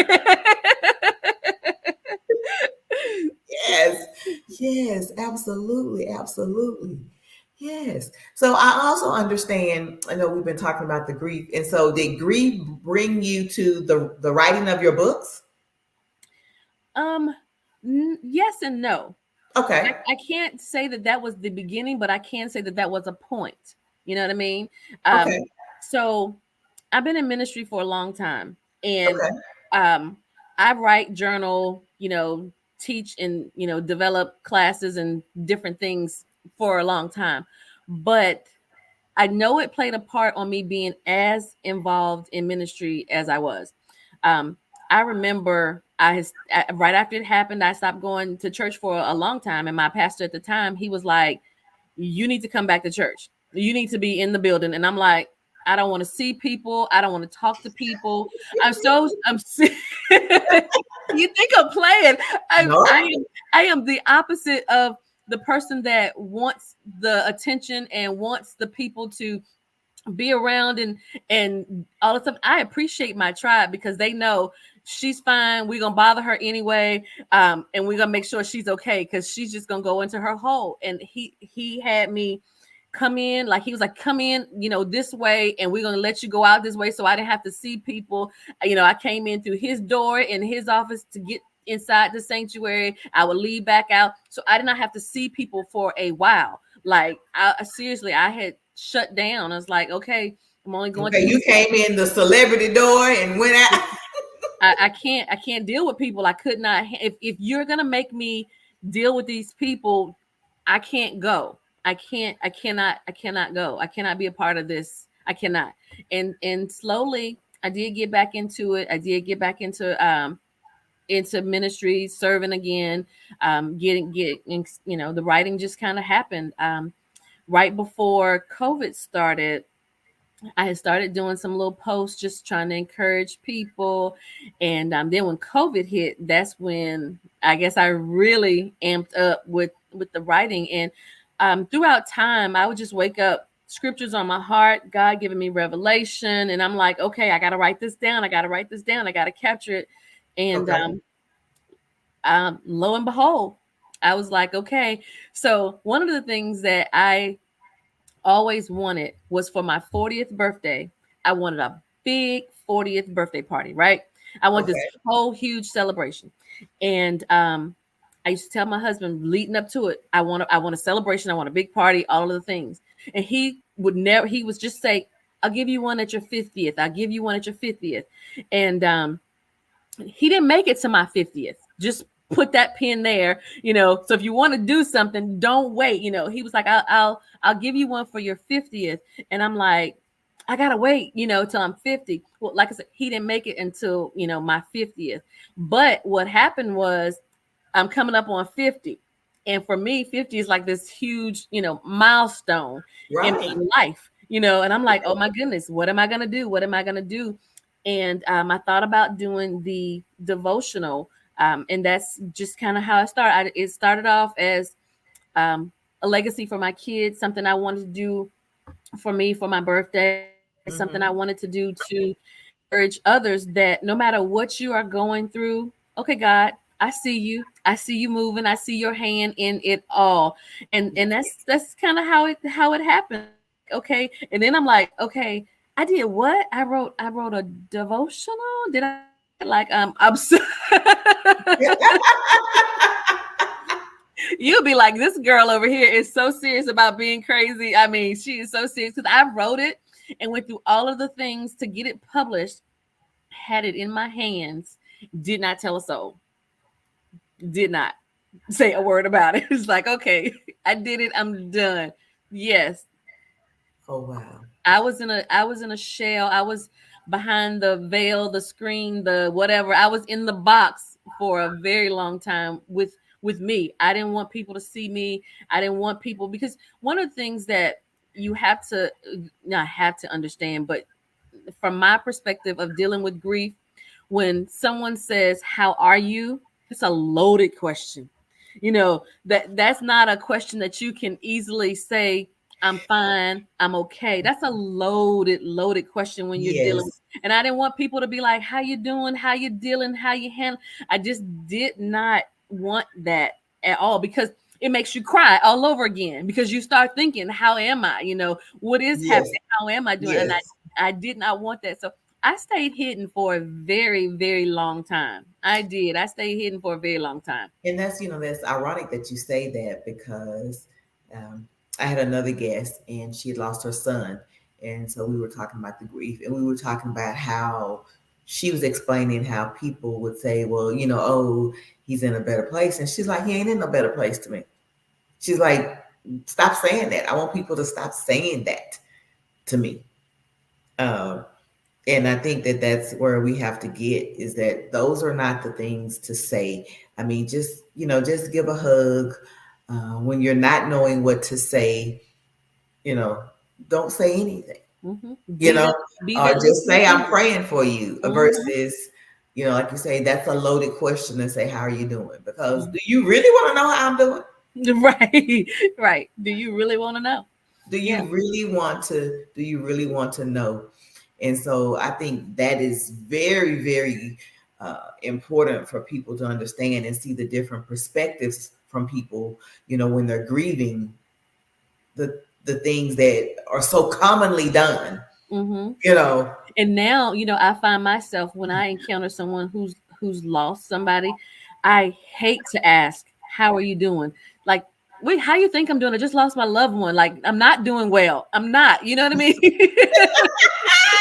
Yes, yes, absolutely, absolutely. Yes. So I also understand, I know we've been talking about the grief. And so did grief bring you to the writing of your books? um, yes and no. Okay. I can't say that that was the beginning, but I can say that that was a point. You know what I mean? Okay. So I've been in ministry for a long time, and Okay. um, I write, journal, teach, and develop classes and different things for a long time. But I know it played a part on me being as involved in ministry as I was. Um, I remember right after it happened, I stopped going to church for a long time, and my pastor at the time, he was like, "You need to come back to church. You need to be in the building." And I'm like, "I don't want to see people. I don't want to talk to people. I'm." You think I'm playing? No. I am the opposite of the person that wants the attention and wants the people to be around and all the stuff. I appreciate my tribe because they know she's fine. We're gonna bother her anyway, and we're gonna make sure she's okay because she's just gonna go into her hole. And he had me come in, like he was like, come in, this way, and we're gonna let you go out this way. So I didn't have to see people. I came in through his door in his office to get inside the sanctuary. I would leave back out, so I did not have to see people for a while. Like seriously, I had shut down. I was like, okay, I'm only going Okay. through You this. came in the celebrity door and went out. I can't deal with people. I could not. If you're gonna make me deal with these people, I can't go. I cannot go. I cannot be a part of this. I cannot. And slowly I did get back into it. I did get back into ministry, serving again, getting the writing just kind of happened. Right before COVID started, I had started doing some little posts just trying to encourage people. And then when COVID hit, that's when I guess I really amped up with the writing. And throughout time, I would just wake up, scriptures on my heart, God giving me revelation. And I'm like, okay, I got to write this down. I got to write this down. I got to capture it. And Okay. lo and behold, I was like, okay. So one of the things that I always wanted was for my 40th birthday. I wanted a big 40th birthday party, right? I wanted this Okay. whole huge celebration. And I used to tell my husband leading up to it, I want a celebration, I want a big party, all of the things. And he was just say, I'll give you one at your 50th. I'll give you one at your 50th. And he didn't make it to my 50th. Just put that pin there, so if you want to do something, don't wait. He was like, I'll give you one for your 50th. And I'm like, I gotta wait, till I'm 50. Well, like I said, he didn't make it until my 50th. But what happened was I'm coming up on 50. And for me, 50 is like this huge, milestone in Right. my life, and I'm like, oh my goodness, what am I gonna do? What am I gonna do? And I thought about doing the devotional, and that's just kind of how it started. It started off as a legacy for my kids, something I wanted to do for me for my birthday, something I Hmm. wanted to do to encourage others that no matter what you are going through, okay, God, I see you moving. I see your hand in it all, and that's kind of how it happened. Okay, and then I'm like, okay, I did what? I wrote a devotional. Did I like I'm so you'll be like, this girl over here is so serious about being crazy. I mean, she is so serious because I wrote it and went through all of the things to get it published, had it in my hands, did not tell a soul. did not say a word about it. It's like, okay, I did it. I'm done. Yes, Oh wow. I was in a shell. I was behind the veil, the screen, the whatever. I was in the box for a very long time with me. I didn't want people to see me. I didn't want people, because one of the things that you have to not have to understand, but from my perspective of dealing with grief, when someone says, "How are you?" It's a loaded question. That's not a question that you can easily say, "I'm fine, I'm okay." That's a loaded question when you're dealing. Yes. And I didn't want people to be like, "How you doing? How you dealing? How you handle?" I just did not want that at all, because it makes you cry all over again, because you start thinking, "How am I? What is Yes. happening? How am I doing?" And I Yes. I did not want that. So I stayed hidden for a very, very long time. I did. I stayed hidden for a very long time. And that's ironic that you say that because um, I had another guest and she had lost her son. And so we were talking about the grief and we were talking about how she was explaining how people would say, well, oh, he's in a better place. And she's like, he ain't in a better place to me. She's like, stop saying that. I want people to stop saying that to me. Um, and I think that that's where we have to get, is that those are not the things to say. I mean, just give a hug when you're not knowing what to say. You know, don't say anything. Hmm. You Be know, that, be or that just listening say I'm ear. praying for you Mhm. versus, like you say, that's a loaded question to say how are you doing? Because do you really want to know how I'm doing? Right, right. Do you really want to know? Do Yeah. you really want to? Do you really want to know? And so I think that is very, very important for people to understand and see the different perspectives from people. When they're grieving the things that are so commonly done. Hmm. You know. And now, I find myself, when I encounter someone who's lost somebody, I hate to ask, "How are you doing?" Like, wait, how you think I'm doing? I just lost my loved one. Like, I'm not doing well. I'm not. You know what I mean?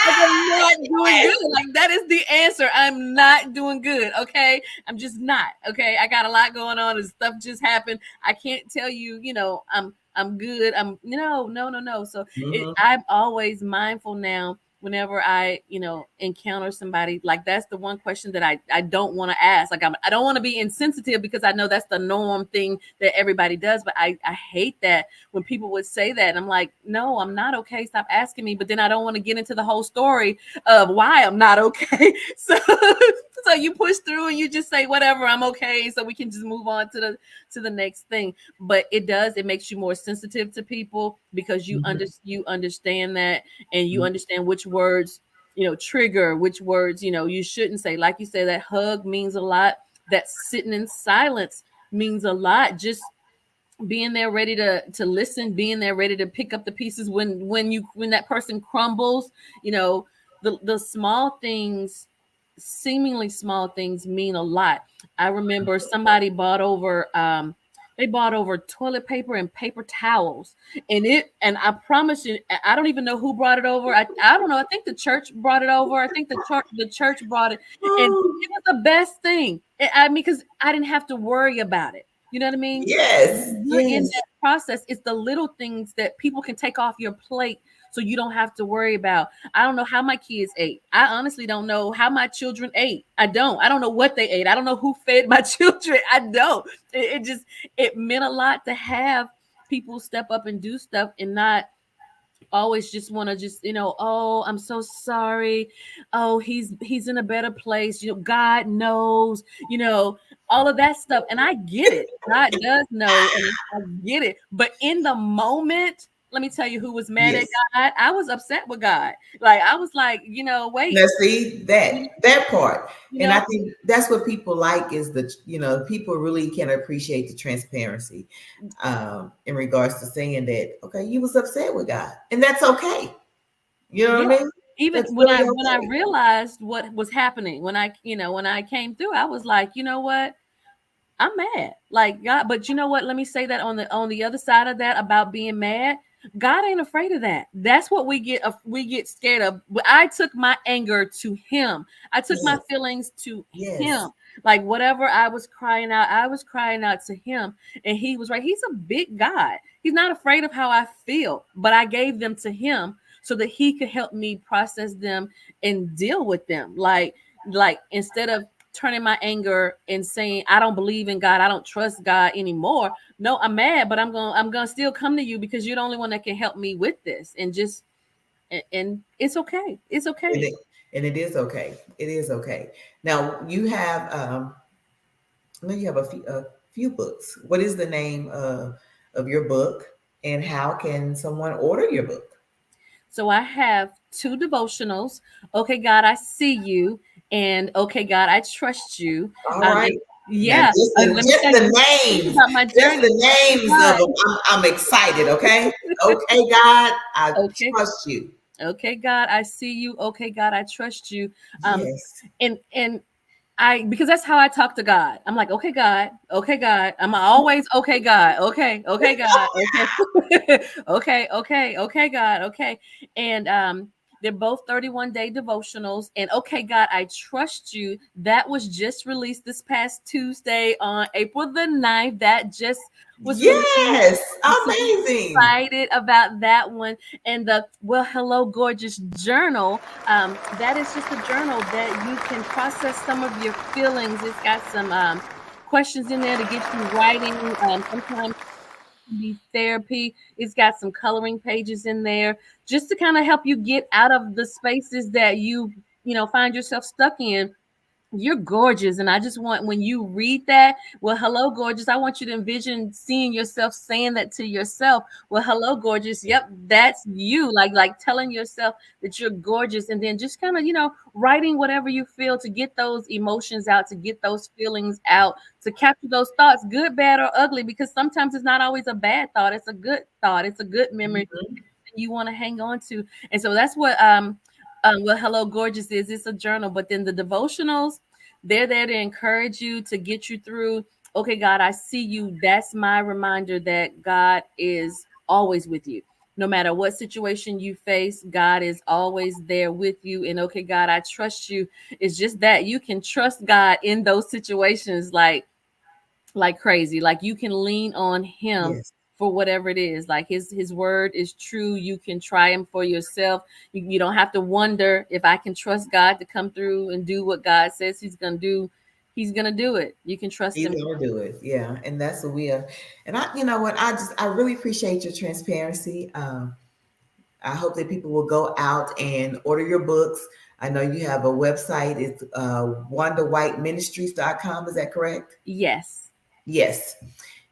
Like, I'm not doing Yes. good. Like, that is the answer. I'm not doing good. Okay. I'm just not. Okay. I got a lot going on and stuff just happened. I can't tell you, I'm good. No. So Mhm. I'm always mindful now whenever I, encounter somebody. Like, that's the one question that I don't want to ask. Like, I don't want to be insensitive, because I know that's the norm thing that everybody does. But I hate that when people would say that. And I'm like, no, I'm not okay. Stop asking me. But then I don't want to get into the whole story of why I'm not okay. So you push through and you just say, whatever, I'm okay. So we can just move on to the next thing. But it makes you more sensitive to people, because Mhm. you understand that, and you Mhm. understand which words, trigger, which words, you shouldn't say. Like you say, that hug means a lot. That sitting in silence means a lot. Just being there ready to listen, being there ready to pick up the pieces when that person crumbles. The small things, seemingly small things, mean a lot. I remember somebody bought over toilet paper and paper towels, and I promise you, I don't even know who brought it over. I don't know. I think the church brought it over. I think the church brought it, and Oh, it was the best thing. I mean, because I didn't have to worry about it. You know what I mean? yes, You're in yes. that process. It's the little things that people can take off your plate, so you don't have to worry about. I don't know how my kids ate. I honestly don't know how my children ate. I don't know what they ate. I don't know who fed my children. I don't. It meant a lot to have people step up and do stuff, and not always just want to just, "Oh, I'm so sorry. Oh, he's in a better place. God knows." All of that stuff. And I get it. God does know, and I get it. But in the moment, let me tell you who was mad at Yes. God. I was upset with God. Like, I was like, wait, Now, see that part, you and I know, think that's what people like is people really can appreciate the transparency in regards to saying that okay, you was upset with God, and that's okay. You know yeah. what I mean? Even That's when really I okay. realized what was happening, when I came through, I was like, you know what? I'm mad. Like, God, but you know what? Let me say that on the other side of that, about being mad. God ain't afraid of that. That's what we get scared of. But I took my anger to him. I took my Yes, feelings to yes, him. Like whatever I was crying out to him. And he was right. He's a big God. He's not afraid of how I feel, but I gave them to him so that he could help me process them and deal with them. Like instead of turning my anger and saying I don't believe in God, I don't trust God anymore. No, I'm mad, but I'm gonna still come to you because you're the only one that can help me with this. And it's okay. It's And okay. it is okay. It is okay. Now you have I know you have a few books. What is the name of your book, and how can someone order your book? So I have two devotionals. Okay, God, I see you, and okay, God, I trust you. All right. And Now, yeah, let me just tell the you names, about my just journey. the names of God, them. I'm excited. Okay. Okay, God, I okay, trust you. okay, God, I see you. Okay, God, I trust you. Um, Yes. and I because that's how I talk to God. I'm like, okay, God, okay, God. I'm always okay, God, okay, okay, God, okay, okay, God, okay. And they're both 31-day devotionals. And okay, God, I trust you. That was just released this past Tuesday on April the 9th. That just was released. Yes. I'm so Amazing. excited about that one. And the Well Hello Gorgeous journal, that is just a journal that you can process some of your feelings. It's got some questions in there to get you writing. Sometimes it can be therapy. It's got some coloring pages in there just to kind of help you get out of the spaces that you find yourself stuck in. You're gorgeous. And I just want, when you read that, well, hello, gorgeous. I want you to envision seeing yourself saying that to yourself. Well, hello, gorgeous. Yep, that's you. Like telling yourself that you're gorgeous. And then just kind of, writing whatever you feel to get those emotions out, to get those feelings out, to capture those thoughts, good, bad, or ugly, because sometimes it's not always a bad thought. It's a good thought. It's a good memory Mhm. you want to hang on to. And so that's what Hello Gorgeous is. It's a journal, but then the devotionals, they're there to encourage you, to get you through. Okay, God, I see you. That's my reminder that God is always with you. No matter what situation you face, God is always there with you. And okay, God, I trust you. It's just that you can trust God in those situations like crazy. Like you can lean on him Yes. for whatever it is. Like his word is true. You can try him for yourself. You don't have to wonder if I can trust God to come through and do what God says he's gonna do. He's gonna do it. You can trust He's him. gonna do it. Yeah. And that's what we are. And you know what, I really appreciate your transparency. I hope that people will go out and order your books. I know you have a website. It's wonderwhiteministries.com. Is that correct? Yes. Yes.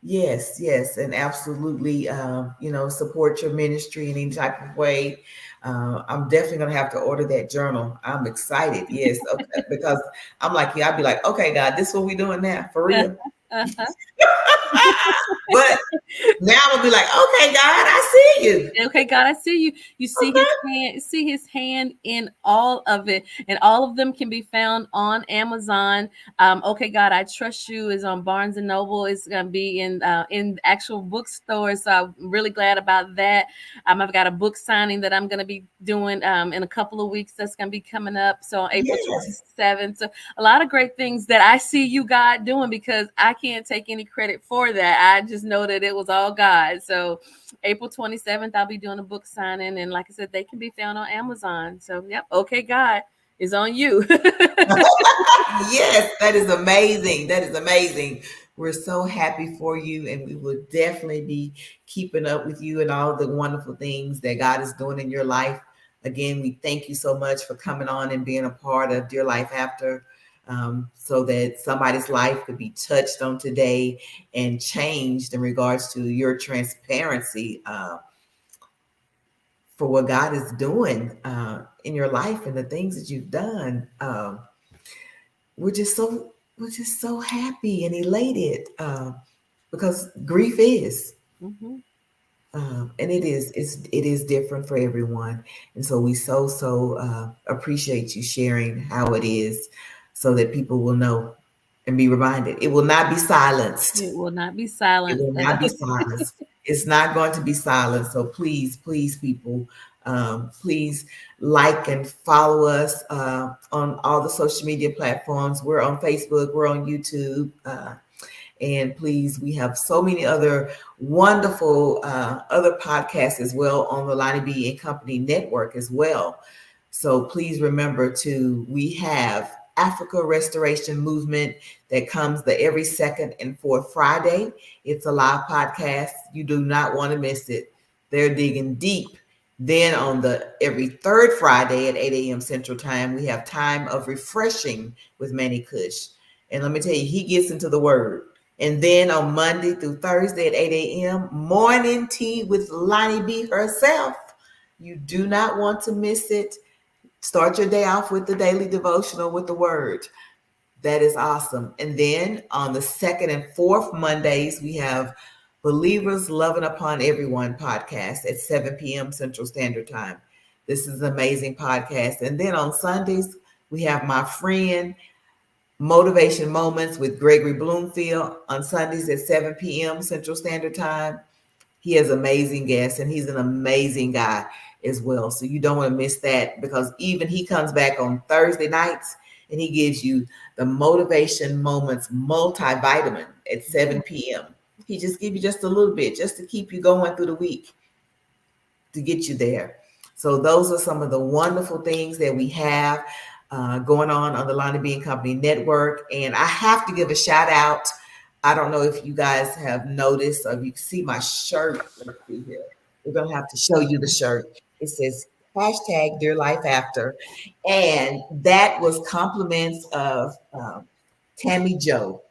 Yes, yes, and absolutely, support your ministry in any type of way. I'm definitely gonna have to order that journal. I'm excited, yes, okay, because I'm like, yeah, I'd be like, okay, God, this is what we doing now, for real. Uh-huh. But now I'm gonna be like, okay, God, I see you. Okay, God, I see you. You see his hand in all of it, and all of them can be found on Amazon. Okay, God, I trust you is on Barnes and Noble. It's gonna be in actual bookstores. So I'm really glad about that. I've got a book signing that I'm gonna be doing in a couple of weeks. That's gonna be coming up. So on April Yes. 27th. So a lot of great things that I see you, God, doing, because I can't take any credit for that. I just know that it was all God. So April 27th, I'll be doing a book signing. And like I said, they can be found on Amazon. So, yep. Okay, God is on you. Yes, that is amazing. That is amazing. We're so happy for you, and we will definitely be keeping up with you and all the wonderful things that God is doing in your life. Again, we thank you so much for coming on and being a part of Dear Life After, so that somebody's life could be touched on today and changed in regards to your transparency for what God is doing in your life and the things that you've done. We're just so happy and elated because grief is Mhm. and it is different for everyone, and so we so appreciate you sharing how it is so that people will know and be reminded it will not be silenced. It will not be It silent. will not be silenced. It's not going to be silenced. So please, please, people, Please like and follow us on all the social media platforms. We're on Facebook, we're on YouTube. And please, we have so many other wonderful other podcasts as well on the Lonnie B and Company Network as well. So please remember we have Africa Restoration Movement that comes the every second and fourth Friday. It's a live podcast. You do not want to miss it. They're digging deep. Then on the every third Friday at 8 a.m. Central Time, we have Time of Refreshing with Manny Cush. And let me tell you, he gets into the word. And then on Monday through Thursday at 8 a.m., Morning Tea with Lonnie B herself. You do not want to miss it. Start your day off with the daily devotional with the word. That is awesome. And then on the second and fourth Mondays, we have Believers Loving Upon Everyone podcast at 7 p.m. Central Standard Time. This is an amazing podcast. And then on Sundays, we have my friend Motivation Moments with Gregory Bloomfield on Sundays at 7 p.m. Central Standard Time. He has amazing guests and he's an amazing guy as well. So you don't want to miss that, because even he comes back on Thursday nights and he gives you the Motivation Moments multivitamin at 7 p.m. He just gives you just a little bit just to keep you going through the week to get you there. So those are some of the wonderful things that we have going on the Lonnie B and Company Network. And I have to give a shout out. I don't know if you guys have noticed or if you can see my shirt. Let's see here. We're going to have to show you the shirt. It says hashtag Dear Life After. And that was compliments of Tammy Joe.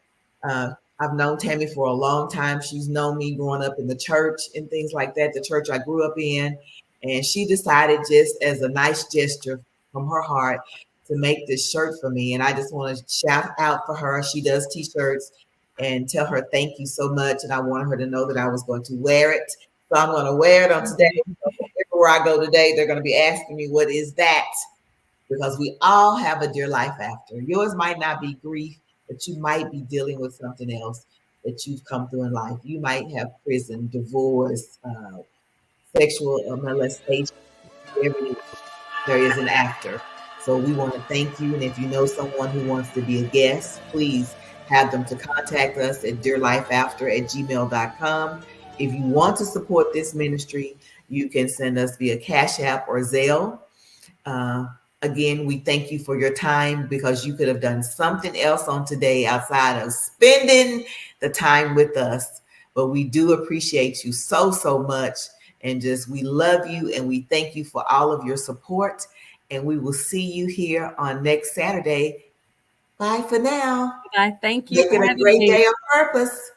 I've known Tammy for a long time. She's known me growing up in the church and things like that, the church I grew up in. And she decided, just as a nice gesture from her heart, to make this shirt for me. And I just want to shout out for her. She does t-shirts, and tell her thank you so much. And I wanted her to know that I was going to wear it. So I'm going to wear it on today. Everywhere I go today, they're going to be asking me, what is that? Because we all have a dear life after. Yours might not be grief, but you might be dealing with something else that you've come through in life. You might have prison, divorce, sexual molestation. There is an after. So we want to thank you. And if you know someone who wants to be a guest, please have them to contact us at dearlifeafter@gmail.com. If you want to support this ministry, you can send us via Cash App or Zelle. Again, we thank you for your time, because you could have done something else on today outside of spending the time with us. But we do appreciate you so, so much. And we love you, and we thank you for all of your support. And we will see you here on next Saturday. Bye for now. Bye. Thank you. Make it a great day on purpose.